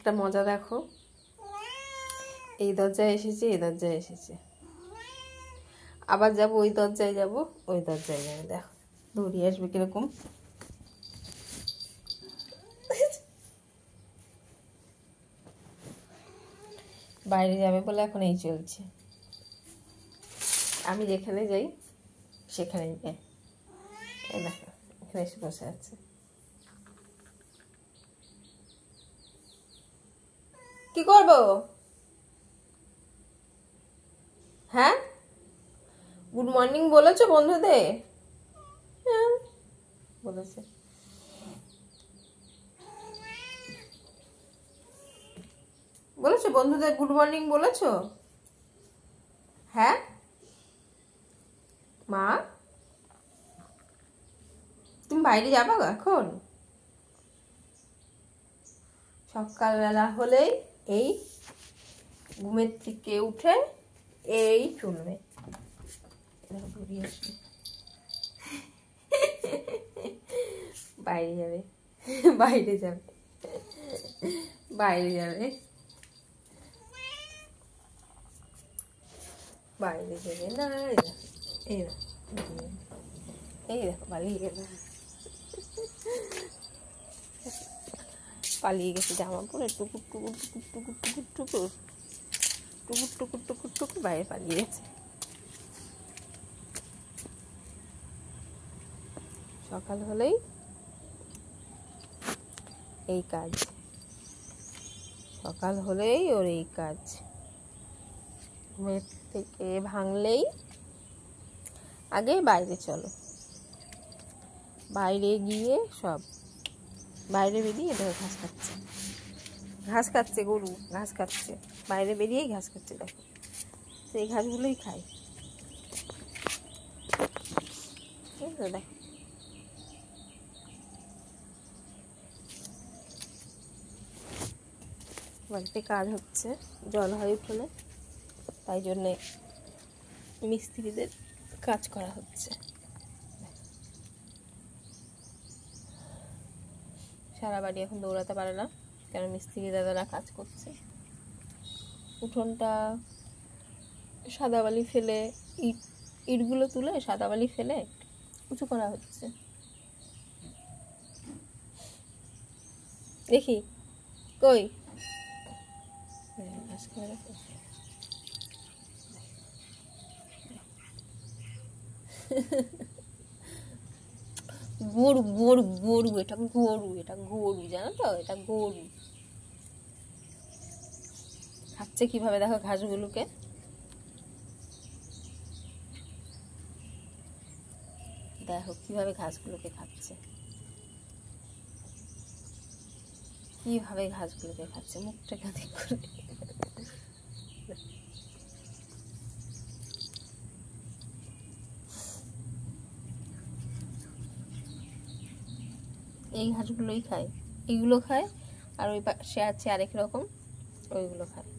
একটা মজা দেখো, এই দরজায় এসেছে, এই দরজায় এসেছে, আবার যাব ওই দরজায়, যাব ওই দরজায় যাবে। দেখো দৌড়িয়ে আসবে কিরকম। বাইরে যাবে বলে এখন এই চলছে, আমি যেখানে যাই সেখানেই যায়। এই দেখো এখানে এসে বসে আছে। কি করবো? হ্যাঁ, গুড মর্নিং বলেছো বন্ধুদের? হ্যাঁ বলেছে। বলেছো বন্ধুদের গুড মর্নিং বলেছো? হ্যাঁ মা, তুমি বাইরে যাবা এখন? সকালবেলা হলেই এই ঘুমের থেকে উঠে এই চলবে, বাইরে যাবে, বাইরে যাবে, বাইরে যাবে, বাইরে যাবে না। এই দেখো পালিয়ে গেল, পালিয়ে গেছে জামা পরে টুকুর টুকুর টুকুর টুকুর টুকুর টুকুর টুকুর টুকুর টুকুর টুকুর বাইরে পালিয়ে গেছে। সকাল হলেই এই কাজ, সকাল হলেই ওর এই কাজ। ঘুমের থেকে ভাঙলেই আগে বাইরে চলো, বাইরে গিয়ে সব বাইরে বেরিয়ে দেখো ঘাস খাচ্ছে, ঘাস খাচ্ছে গরু, ঘাস খাচ্ছে, বাইরে বেরিয়েই ঘাস খাচ্ছে। দেখো সেই ঘাসগুলোই খায়। দেখো বাড়িতে কাজ হচ্ছে, জল হয় উঠোনে, তাই জন্যে মিস্ত্রিদের কাজ করা হচ্ছে। সারা বাড়ি এখন দৌড়াতে পারে না, কেন মিস্ত্রি দাদারা কাজ করছে। উঠোনটা সাদা বালি ফেলে, ইটগুলো তুলে সাদা বালি ফেলে উঁচু করা হচ্ছে। দেখি কই গরু গরু গরু, এটা গরু, এটা গরু, জানো তো, এটা গরু। খাচ্ছে কিভাবে দেখো ঘাসগুলোকে, দেখো কিভাবে ঘাসগুলোকে খাচ্ছে, কিভাবে ঘাসগুলোকে খাচ্ছে, মুখটা কাঁদি করে। এই ঘাসগুলোই খায়, এইগুলো খায়, আর ওই পাশে আছে আরেক রকম, ওইগুলো খায়।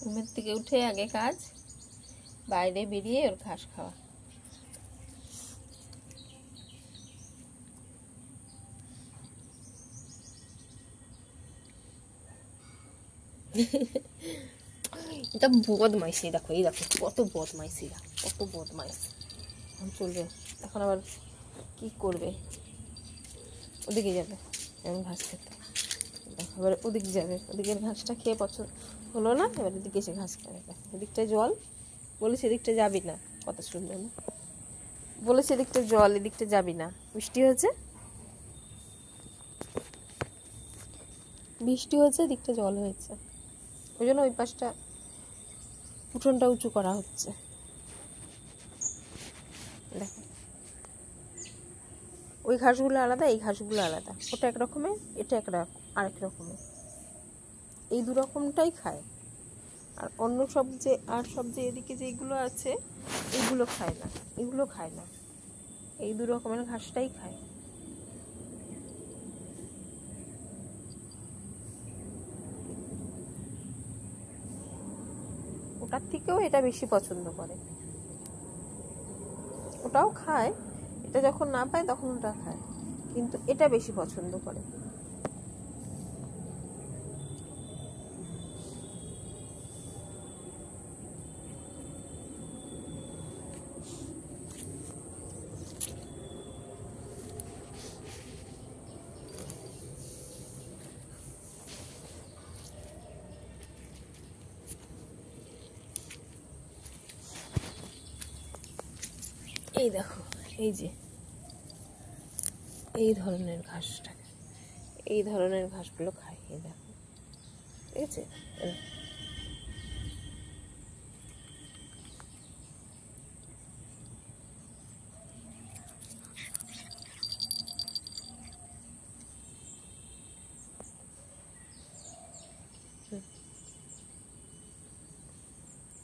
ঘুমের থেকে উঠে আগে কাজ, বাইরে বেরিয়ে ওর ঘাস খাওয়া। এটা বদমাইশি, দেখো এই দেখো কত বদমাইশি, কত বদমাইশি। এখন চলবে, এখন আবার কি করবে, ওদিকে যাবে এমন ঘাস খেতে। দেখো এবার ওদিকে যাবে, ওদিকের ঘাসটা খেয়ে পছন্দ হলো না, এবার এদিকে এসে ঘাস খাবে। এদিকটায় জল, বলেছে এদিকটা যাবি না, কথা শুনবে না, বলেছে এদিকটা জল, এদিকটা যাবি না। বৃষ্টি হয়েছে, বৃষ্টি হয়েছে, এদিকটা জল হয়েছে, ওই জন্য ওই পাশটা উঠোনটা উঁচু করা হচ্ছে। দেখো ওই ঘাসগুলো আলাদা, এই ঘাসগুলো আলাদা, ওটা এক রকমের, এটা আরেক রকমের, এই দু রকমটাই খায়। আর অন্য সব যে, আর সব যে এদিকে যেগুলো আছে এগুলো খায় না, এগুলো খায় না, এই দু রকমের ঘাসটাই খায়। ওটার থেকেও এটা বেশি পছন্দ করে। ওটাও খায়, এটা যখন না পায় তখন ওটা খায়, কিন্তু এটা বেশি পছন্দ করে। এই দেখো, এই যে এই ধরনের ঘাসটা, এই ধরনের ঘাসগুলো খায়। এই দেখো, ঠিক আছে।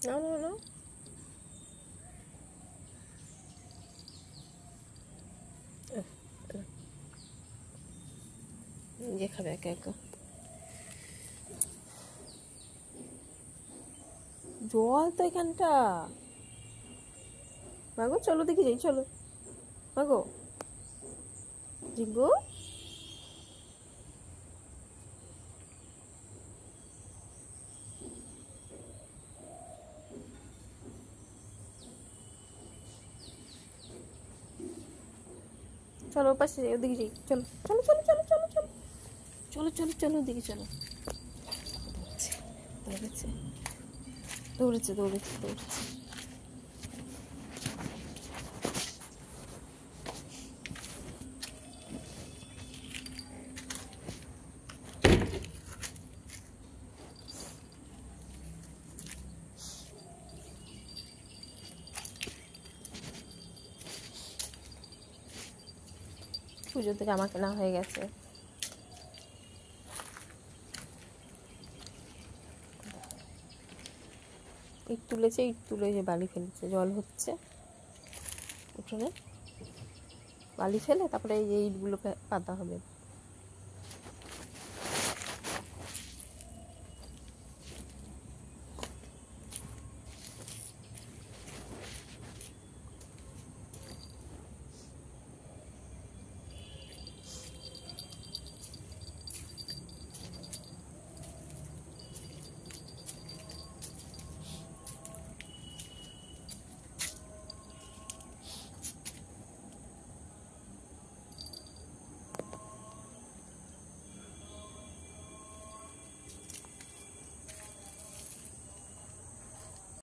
না না না, নিজে খাবে একা একা। জল তো এখানটা। মাগো চলো দেখি যাই, চলো মাগো জিগো। চলো পাশে ওদিকে যাই, চলো চলো চলো চলো চলো চলো চলো চলো চলো ওদিকে চলো। দৌড়েছে দৌড়েছে দৌড়েছে দৌড়েছে। পুজো থেকে জামা কেনা হয়ে গেছে। ইট তুলেছে, ইট তুলে যে বালি ফেলেছে, জল হচ্ছে উঠোনে, বালি ফেলে তারপরে এই ইটগুলো পাতা হবে।